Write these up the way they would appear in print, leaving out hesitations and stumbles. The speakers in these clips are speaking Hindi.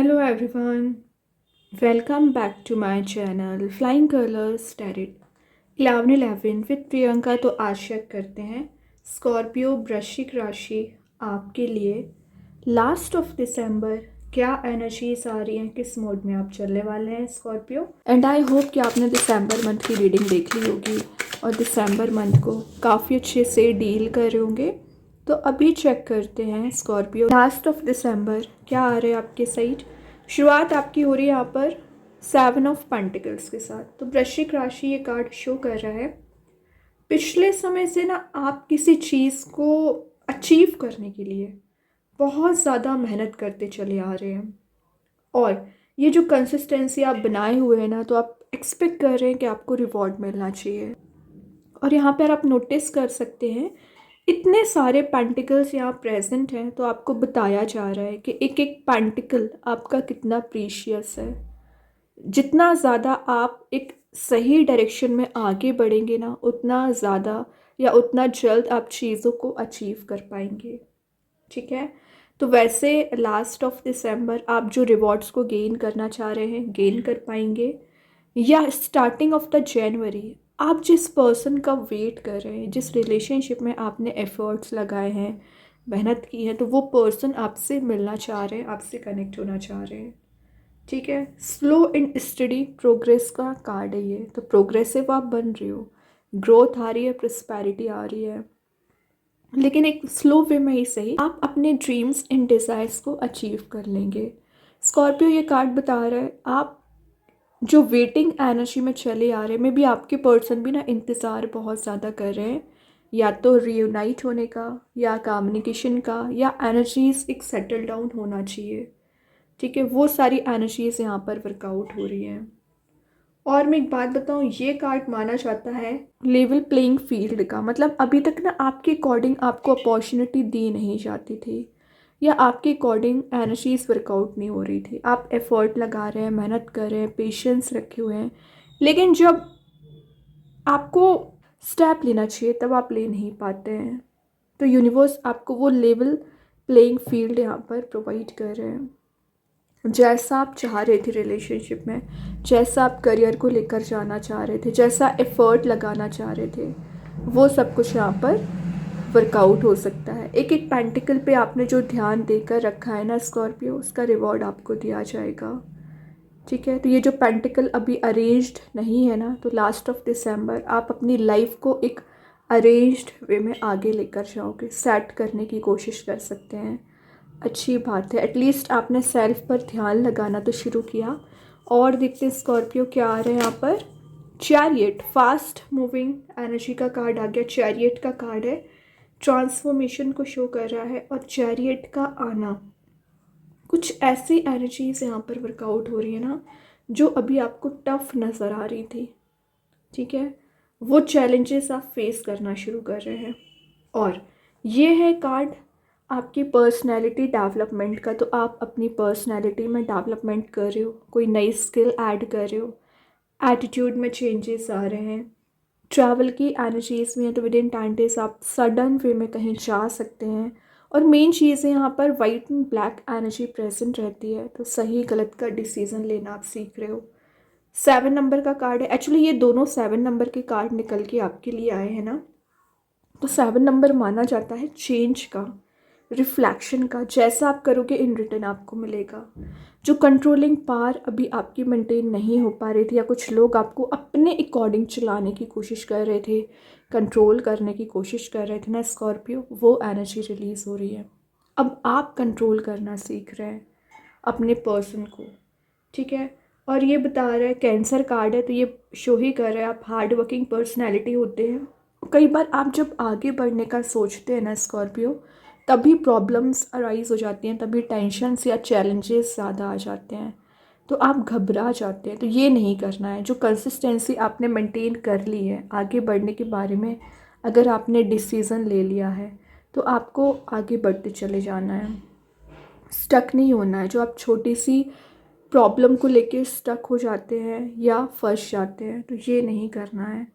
Hello everyone, welcome back to my channel Flying Colors Tarot 1111 with Priyanka. तो आशा करते हैं स्कॉर्पियो वृश्चिक राशि आपके लिए लास्ट ऑफ दिसंबर क्या एनर्जीज आ रही हैं, किस मोड में आप चलने वाले हैं स्कॉर्पियो। एंड आई होप कि आपने दिसंबर मंथ की रीडिंग देख ली होगी और दिसंबर मंथ को काफ़ी अच्छे से डील कर रहे होंगे। तो अभी चेक करते हैं स्कॉर्पियो लास्ट ऑफ दिसंबर क्या आ रहे हैं आपके साइड। शुरुआत आपकी हो रही है यहाँ पर 7 ऑफ पेंटिकल्स के साथ। तो वृश्चिक राशि ये कार्ड शो कर रहा है पिछले समय से ना आप किसी चीज़ को अचीव करने के लिए बहुत ज़्यादा मेहनत करते चले आ रहे हैं और ये जो कंसिस्टेंसी आप बनाए हुए हैं ना, तो आप एक्सपेक्ट कर रहे हैं कि आपको रिवॉर्ड मिलना चाहिए। और यहाँ पर आप नोटिस कर सकते हैं इतने सारे पेंटिकल्स यहाँ प्रेजेंट हैं, तो आपको बताया जा रहा है कि एक एक पेंटिकल आपका कितना प्रीशियस है। जितना ज़्यादा आप एक सही डायरेक्शन में आगे बढ़ेंगे ना, उतना ज़्यादा या उतना जल्द आप चीज़ों को अचीव कर पाएंगे। ठीक है, तो वैसे लास्ट ऑफ दिसंबर आप जो रिवॉर्ड्स को गेन करना चाह रहे हैं गेन कर पाएंगे, या स्टार्टिंग ऑफ द जनवरी आप जिस पर्सन का वेट कर रहे हैं, जिस रिलेशनशिप में आपने एफर्ट्स लगाए हैं, मेहनत की है, तो वो पर्सन आपसे मिलना चाह रहे हैं, आपसे कनेक्ट होना चाह रहे हैं। ठीक है, स्लो एंड स्टडी प्रोग्रेस का कार्ड है ये। तो प्रोग्रेसिव आप बन रहे हो, ग्रोथ आ रही है, प्रॉस्पेरिटी आ रही है, लेकिन एक स्लो वे में ही सही आप अपने ड्रीम्स एंड डिज़ायर्स को अचीव कर लेंगे। स्कॉर्पियो ये कार्ड बता रहा है आप जो वेटिंग एनर्जी में चले आ रहे हैं, मे बी आपके पर्सन भी ना इंतज़ार बहुत ज़्यादा कर रहे हैं, या तो रीयूनाइट होने का, या कम्युनिकेशन का, या एनर्जीज एक सेटल डाउन होना चाहिए। ठीक है, वो सारी एनर्जीज यहाँ पर वर्कआउट हो रही हैं। और मैं एक बात बताऊँ, ये कार्ड माना जाता है लेवल प्लेइंग फील्ड का। मतलब अभी तक ना आपके अकॉर्डिंग आपको अपॉर्चुनिटी दी नहीं जाती थी, या आपके अकॉर्डिंग एनर्जीज वर्कआउट नहीं हो रही थी। आप एफर्ट लगा रहे हैं, मेहनत कर रहे हैं, पेशेंस रखे हुए हैं, लेकिन जब आपको स्टेप लेना चाहिए तब आप ले नहीं पाते हैं। तो यूनिवर्स आपको वो लेवल प्लेइंग फील्ड यहाँ पर प्रोवाइड कर रहे हैं। जैसा आप चाह रहे थे रिलेशनशिप में, जैसा आप करियर को लेकर जाना चाह रहे थे, जैसा एफर्ट लगाना चाह रहे थे, वो सब कुछ यहाँ पर वर्कआउट हो सकता है। एक एक पेंटिकल पे आपने जो ध्यान देकर रखा है ना स्कॉर्पियो, उसका रिवॉर्ड आपको दिया जाएगा। ठीक है, तो ये जो पेंटिकल अभी अरेंज्ड नहीं है ना, तो लास्ट ऑफ दिसंबर आप अपनी लाइफ को एक अरेंज्ड वे में आगे लेकर जाओगे, सेट करने की कोशिश कर सकते हैं। अच्छी बात है, एटलीस्ट आपने सेल्फ पर ध्यान लगाना तो शुरू किया। और देखते हैं स्कॉर्पियो क्या आ रहा है यहाँ पर। चैरियट, फास्ट मूविंग एनर्जी का कार्ड आ गया। चैरियट का कार्ड है, ट्रांसफॉर्मेशन को शो कर रहा है, और चैरियट का आना, कुछ ऐसी एनर्जीज यहाँ पर वर्कआउट हो रही है ना जो अभी आपको टफ नज़र आ रही थी। ठीक है, वो चैलेंजेस आप फेस करना शुरू कर रहे हैं। और ये है कार्ड आपकी पर्सनैलिटी डेवलपमेंट का। तो आप अपनी पर्सनैलिटी में डेवलपमेंट कर रहे हो, कोई नई स्किल ऐड कर रहे हो, एटीट्यूड में चेंजेस आ रहे हैं, ट्रैवल की एनर्जीज में है, तो विद इन 10 डेज आप सडन वे में कहीं जा सकते हैं। और मेन चीज़ है यहाँ पर white and black energy present रहती है, तो सही गलत का डिसीजन लेना आप सीख रहे हो। 7 नंबर का कार्ड है, एक्चुअली ये दोनों 7 नंबर के कार्ड निकल के आपके लिए आए हैं ना। तो 7 नंबर माना जाता है चेंज का, रिफ्लेक्शन का। जैसा आप करोगे इन रिटर्न आपको मिलेगा। जो कंट्रोलिंग पावर अभी आपकी मेंटेन नहीं हो पा रही थी, या कुछ लोग आपको अपने अकॉर्डिंग चलाने की कोशिश कर रहे थे, कंट्रोल करने की कोशिश कर रहे थे ना स्कॉर्पियो, वो एनर्जी रिलीज़ हो रही है। अब आप कंट्रोल करना सीख रहे हैं अपने पर्सन को। ठीक है, और ये बता रहा है कैंसर कार्ड है, तो ये शो ही कर रहा है आप हार्ड वर्किंग पर्सनैलिटी होते हैं। कई बार आप जब आगे बढ़ने का सोचते हैं ना स्कॉर्पियो, तभी प्रॉब्लम्स अराइज हो जाती हैं, तभी टेंशन्स या चैलेंजेस ज़्यादा आ जाते हैं, तो आप घबरा जाते हैं। तो ये नहीं करना है। जो कंसिस्टेंसी आपने मेंटेन कर ली है आगे बढ़ने के बारे में, अगर आपने डिसीज़न ले लिया है तो आपको आगे बढ़ते चले जाना है, स्टक नहीं होना है। जो आप छोटी सी प्रॉब्लम को लेके स्टक हो जाते हैं या फंस जाते हैं, तो ये नहीं करना है।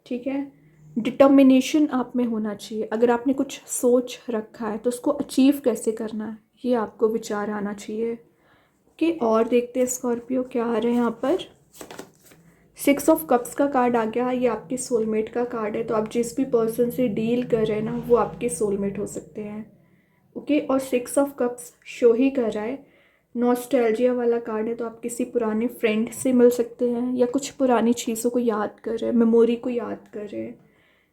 ठीक है, डिटर्मिनेशन आप में होना चाहिए। अगर आपने कुछ सोच रखा है तो उसको अचीव कैसे करना है, ये आपको विचार आना चाहिए। कि और देखते हैं स्कॉर्पियो क्या आ रहा है यहाँ पर। 6 ऑफ कप्स का कार्ड आ गया। ये आपके सोलमेट का कार्ड है। तो आप जिस भी पर्सन से डील कर रहे हैं ना, वो आपके सोलमेट हो सकते हैं। ओके, और 6 ऑफ कप्स शो ही कर रहा है नॉस्टैल्जिया वाला कार्ड है। तो आप किसी पुराने फ्रेंड से मिल सकते हैं या कुछ पुरानी चीज़ों को याद कर रहे हैं, मेमोरी को याद कर रहे हैं।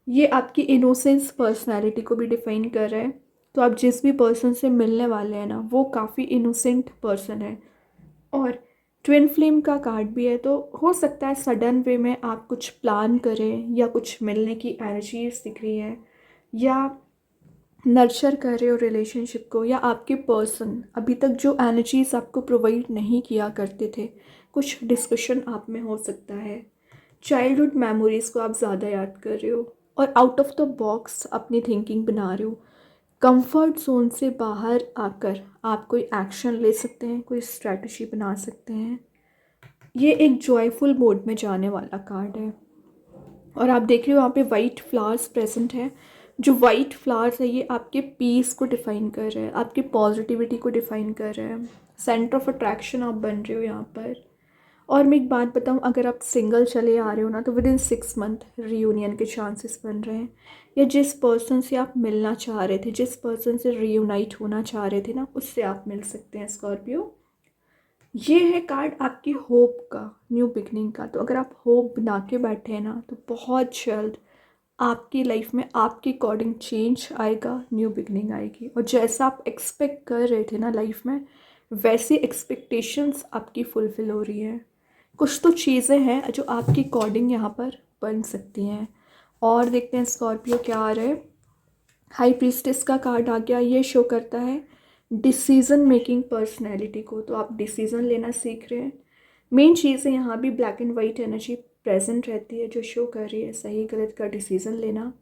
ये आपकी इनोसेंस पर्सनैलिटी को भी डिफाइन कर रहा है। तो आप जिस भी पर्सन से मिलने वाले हैं ना, वो काफ़ी इनोसेंट पर्सन है। और ट्विन फ्लेम का कार्ड भी है। तो हो सकता है सडन वे में आप कुछ प्लान करें या कुछ मिलने की एनर्जीज दिख रही है, या नर्चर कर रहे हो रिलेशनशिप को, या आपके पर्सन अभी तक जो एनर्जीज आपको प्रोवाइड नहीं किया करते थे, कुछ डिस्कशन आप में हो सकता है। चाइल्डहुड मेमोरीज़ को आप ज़्यादा याद कर रहे हो और आउट ऑफ द बॉक्स अपनी थिंकिंग बना रहे हो। कंफर्ट जोन से बाहर आकर आप कोई एक्शन ले सकते हैं, कोई स्ट्रैटेजी बना सकते हैं। ये एक जॉयफुल मोड में जाने वाला कार्ड है। और आप देख रहे हो यहाँ पे वाइट फ्लावर्स प्रेजेंट है। जो वाइट फ्लावर्स है ये आपके पीस को डिफाइन कर रहे हैं, आपकी पॉजिटिविटी को डिफाइन कर रहे हैं। सेंटर ऑफ अट्रैक्शन आप बन रहे हो यहाँ पर। और मैं एक बात बताऊँ, अगर आप सिंगल चले आ रहे हो ना, तो विद इन 6 मंथ रीयूनियन के चांसेस बन रहे हैं। या जिस पर्सन से आप मिलना चाह रहे थे, जिस पर्सन से रीयूनाइट होना चाह रहे थे ना, उससे आप मिल सकते हैं स्कॉर्पियो। ये है कार्ड आपकी होप का, न्यू बिगनिंग का। तो अगर आप होप बना के बैठे हैं ना, तो बहुत जल्द आपकी लाइफ में आपके अकॉर्डिंग चेंज आएगा, न्यू बिगनिंग आएगी। और जैसा आप एक्सपेक्ट कर रहे थे ना लाइफ में, वैसी एक्सपेक्टेशंस आपकी फुलफ़िल हो रही हैं। कुछ तो चीज़ें हैं जो आपके अकॉर्डिंग यहाँ पर बन सकती हैं। और देखते हैं स्कॉर्पियो क्या आ रहा है। हाई प्रीस्टेस का कार्ड आ गया। ये शो करता है डिसीज़न मेकिंग पर्सनैलिटी को। तो आप डिसीज़न लेना सीख रहे हैं। मेन चीज़ है यहाँ भी black and white energy present रहती है, जो शो कर रही है सही गलत का डिसीज़न लेना।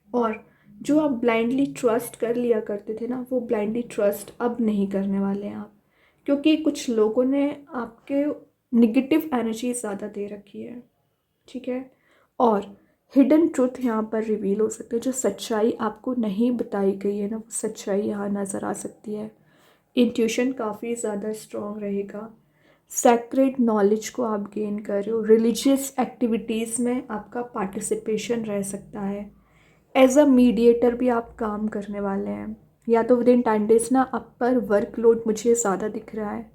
और जो आप ब्लाइंडली ट्रस्ट कर लिया करते थे ना, वो ब्लाइंडली ट्रस्ट अब नहीं करने वाले हैं आप, क्योंकि कुछ लोगों ने आपके निगेटिव एनर्जी ज़्यादा दे रखी है। ठीक है। और हिडन ट्रुथ यहाँ पर रिवील हो सकते हैं। जो सच्चाई आपको नहीं बताई गई है ना, वो सच्चाई यहाँ नज़र आ सकती है। इंट्यूशन काफ़ी ज़्यादा स्ट्रॉन्ग रहेगा। सैक्रेड नॉलेज को आप गेन कर रहे हो। रिलीजियस एक्टिविटीज़ में आपका पार्टिसिपेशन रह सकता है। एज अ मीडिएटर भी आप काम करने वाले हैं। या तो विद इन 10 डेज ना, आप पर वर्कलोड मुझे ज़्यादा दिख रहा है।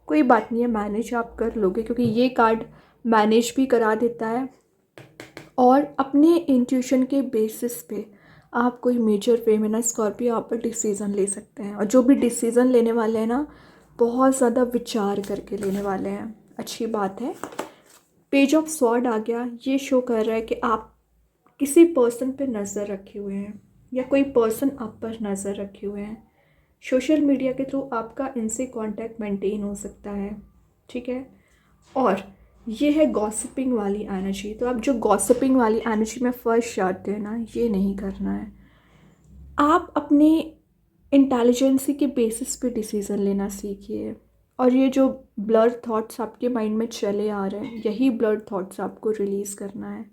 कोई बात नहीं है, मैनेज आप कर लोगे, क्योंकि ये कार्ड मैनेज भी करा देता है। और अपने इंट्यूशन के बेसिस पे आप कोई मेजर वे में ना स्कॉर्पियो यहाँ पर डिसीज़न ले सकते हैं। और जो भी डिसीज़न लेने वाले हैं ना, बहुत ज़्यादा विचार करके लेने वाले हैं। अच्छी बात है। पेज ऑफ स्वॉर्ड आ गया। ये शो कर रहा है कि आप किसी पर्सन पे नज़र रखे हुए हैं, या कोई पर्सन आप पर नज़र रखे हुए हैं। सोशल मीडिया के थ्रू आपका इनसे कांटेक्ट मेंटेन हो सकता है। ठीक है। और ये है गॉसिपिंग वाली एनर्जी। तो आप जो गॉसिपिंग वाली एनर्जी में फंस जाते हैं ना, ये नहीं करना है। आप अपने इंटेलिजेंसी के बेसिस पे डिसीज़न लेना सीखिए। और ये जो ब्लर थॉट्स आपके माइंड में चले आ रहे हैं, यही ब्लर थॉट्स आपको रिलीज़ करना है।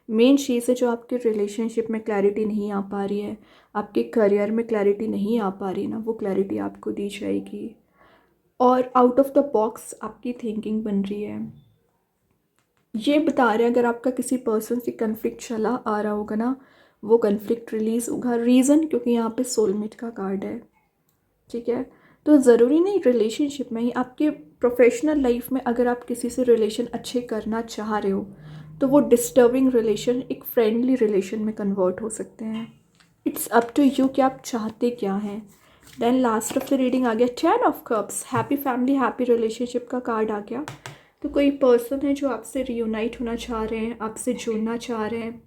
मेन चीज़ है, जो आपके रिलेशनशिप में क्लैरिटी नहीं आ पा रही है, आपके करियर में क्लैरिटी नहीं आ पा रही ना, वो क्लैरिटी आपको दी जाएगी। और आउट ऑफ द बॉक्स आपकी थिंकिंग बन रही है। ये बता रहे हैं, अगर आपका किसी पर्सन से कन्फ्लिक्ट चला आ रहा होगा ना, वो कन्फ्लिक्ट रिलीज़ होगा। रीज़न, क्योंकि यहाँ पे सोलमेट का कार्ड है। ठीक है। तो ज़रूरी नहीं रिलेशनशिप में ही, आपके प्रोफेशनल लाइफ में अगर आप किसी से रिलेशन अच्छे करना चाह रहे हो, तो वो डिस्टर्बिंग रिलेशन एक फ्रेंडली रिलेशन में कन्वर्ट हो सकते हैं। इट्स अप टू यू कि आप चाहते क्या हैं। Then last of the reading आ गया 10 of cups. Happy family, happy relationship का कार्ड आ गया। तो कोई पर्सन है जो आपसे रियूनाइट होना चाह रहे हैं, आपसे जुड़ना चाह रहे हैं।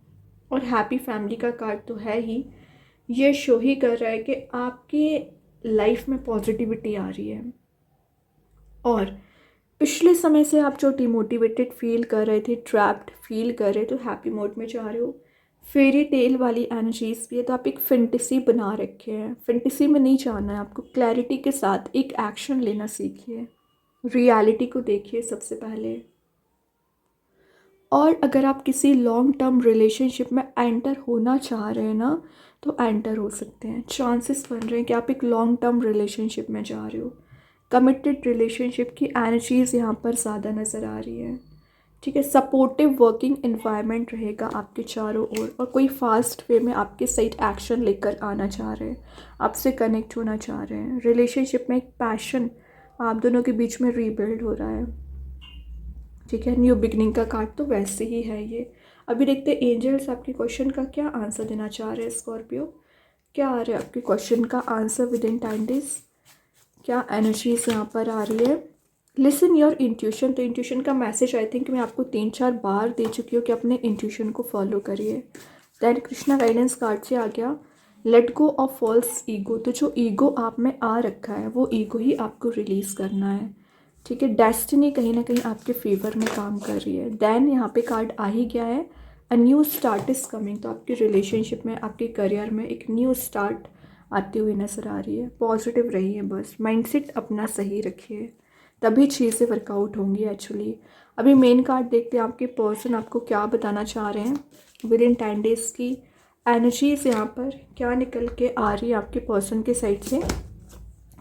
और हैप्पी फैमिली का कार्ड तो है ही। ये शो ही कर रहा है कि आपकी लाइफ में पॉजिटिविटी आ रही है। और पिछले समय से आप जो डिमोटिवेटेड फील कर रहे थे, ट्रैप्ड फील कर रहे थे, तो हैप्पी मोड में जा रहे हो। फेरी टेल वाली एनर्जीज भी है। तो आप एक फेंटेसी बना रखे हैं। फेंटेसी में नहीं जाना है आपको, क्लैरिटी के साथ एक एक्शन लेना सीखिए। रियलिटी को देखिए सबसे पहले। और अगर आप किसी लॉन्ग टर्म रिलेशनशिप में एंटर होना चाह रहे हैं ना, तो एंटर हो सकते हैं। चांसेस बन रहे हैं कि आप एक लॉन्ग टर्म रिलेशनशिप में जा रहे हो। कमिटेड रिलेशनशिप की एनर्जीज़ यहाँ पर ज़्यादा नज़र आ रही है। ठीक है, सपोर्टिव वर्किंग इन्वायरमेंट रहेगा आपके चारों ओर, और कोई फास्ट वे में आपके साइड एक्शन लेकर आना चाह रहे हैं, आपसे कनेक्ट होना चाह रहे हैं। रिलेशनशिप में एक पैशन आप दोनों के बीच में रीबिल्ड हो रहा है। ठीक है, न्यू बिगनिंग का कार्ड तो वैसे ही है ये। अभी देखते हैं एंजल्स आपके क्वेश्चन का क्या आंसर देना चाह रहे हैं स्कॉर्पियो। क्या आ रहा है आपके क्वेश्चन का आंसर विद इन 10 डेज, क्या एनर्जीज यहाँ पर आ रही है। लिसन योर इंट्यूशन, तो इंट्यूशन का मैसेज आई थिंक मैं आपको 3-4 बार दे चुकी हूँ कि अपने इंट्यूशन को फॉलो करिए। दैन कृष्णा गाइडेंस कार्ड से आ गया let go of false ego, तो जो ईगो आप में आ रखा है वो ईगो ही आपको रिलीज़ करना है। ठीक है, डेस्टिनी कहीं ना कहीं आपके फेवर में काम कर रही है। दैन यहाँ पे कार्ड आ ही गया है a new start is coming, तो आपके रिलेशनशिप में, आपके करियर में एक न्यू स्टार्ट आती हुई नज़र आ रही है। पॉजिटिव रहिए, बस माइंडसेट अपना सही रखिए, तभी चीज़ें वर्कआउट होंगी एक्चुअली। अभी मेन कार्ड देखते हैं आपके पर्सन आपको क्या बताना चाह रहे हैं विद इन 10 डेज़ की एनर्जीज यहाँ पर क्या निकल के आ रही है आपके पर्सन के साइड से।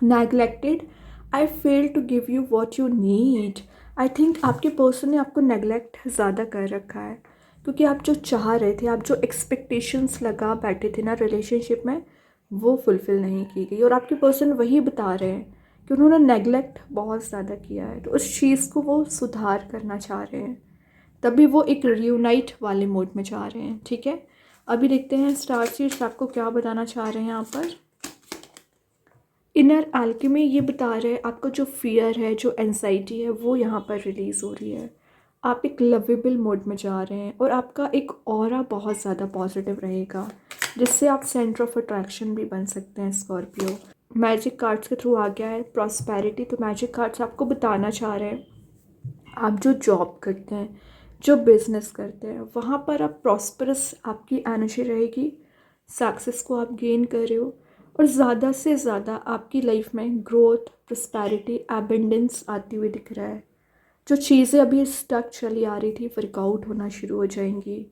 Neglected, I fail to give you what you need, I think आपके पर्सन ने आपको नेगलेक्ट ज़्यादा कर रखा है, क्योंकि आप जो चाह रहे थे, आप जो एक्सपेक्टेशंस लगा बैठे थे ना रिलेशनशिप में, वो फुलफ़िल नहीं की गई। और आपके पर्सन वही बता रहे हैं कि उन्होंने नेगलेक्ट बहुत ज़्यादा किया है, तो उस चीज़ को वो सुधार करना चाह रहे हैं, तभी वो एक रियूनाइट वाले मोड में जा रहे हैं। ठीक है, अभी देखते हैं स्टार सीड्स आपको क्या बताना चाह रहे हैं यहाँ पर। इनर एल्केमी ये बता रहे हैं आपका जो फियर है, जो एंजाइटी है, वो यहाँ पर रिलीज़ हो रही है। आप एक लवेबल मोड में जा रहे हैं और आपका एक ऑरा बहुत ज़्यादा पॉजिटिव रहेगा, जिससे आप सेंटर ऑफ अट्रैक्शन भी बन सकते हैं स्कॉर्पियो। मैजिक कार्ड्स के थ्रू आ गया है प्रॉस्पेरिटी, तो मैजिक कार्ड्स आपको बताना चाह रहे हैं आप जो जॉब करते हैं, जो बिजनेस करते हैं, वहाँ पर आप प्रॉस्परस आपकी एनर्जी रहेगी, सक्सेस को आप गेन कर रहे हो, और ज़्यादा से ज़्यादा आपकी लाइफ में ग्रोथ, प्रॉस्पेरिटी, एबंडेंस आती हुई दिख रहा है। जो चीज़ें अभी स्टक चली आ रही थी वर्कआउट होना शुरू हो जाएंगी।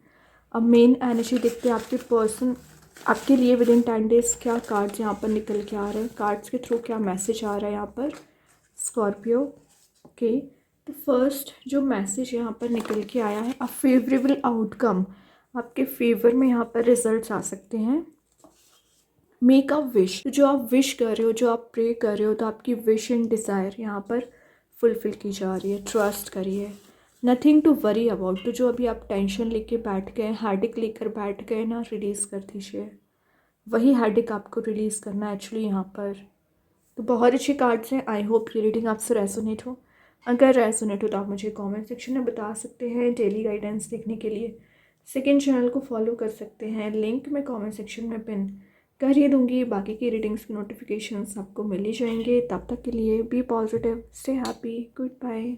अब मेन एनर्जी देखते हैं आपके पर्सन आपके लिए विद इन 10 डेज क्या कार्ड्स यहाँ पर निकल के आ रहे हैं, कार्ड्स के थ्रू क्या मैसेज आ रहा है यहाँ पर स्कॉर्पियो। ओके, तो फर्स्ट जो मैसेज यहाँ पर निकल के आया है, अ फेवरेबल आउटकम, आपके फेवर में यहाँ पर रिजल्ट्स आ सकते हैं। मेक अ विश, जो आप विश कर रहे हो, जो आप प्रे कर रहे हो, तो आपकी विश एंड डिज़ायर यहाँ पर फुलफ़िल की जा रही है। ट्रस्ट करिए, नथिंग टू वरी अबाउट, तो जो अभी आप टेंशन लेके बैठ गए, हेडेक लेकर बैठ गए ना, रिलीज़ कर दीजिए। वही हेडेक आपको रिलीज़ करना है एक्चुअली यहाँ पर। तो बहुत अच्छे कार्ड्स हैं, आई होप ये रीडिंग आपसे रेजोनेट हो। अगर रेजोनेट हो तो आप मुझे कमेंट सेक्शन में बता सकते हैं। डेली गाइडेंस देखने के लिए सेकंड चैनल को फॉलो कर सकते हैं, लिंक मैं कमेंट सेक्शन में पिन कर ही दूँगी। बाकी की रीडिंग्स की नोटिफिकेशंस आपको मिल ही जाएंगे। तब तक के लिए be positive, stay happy, good bye.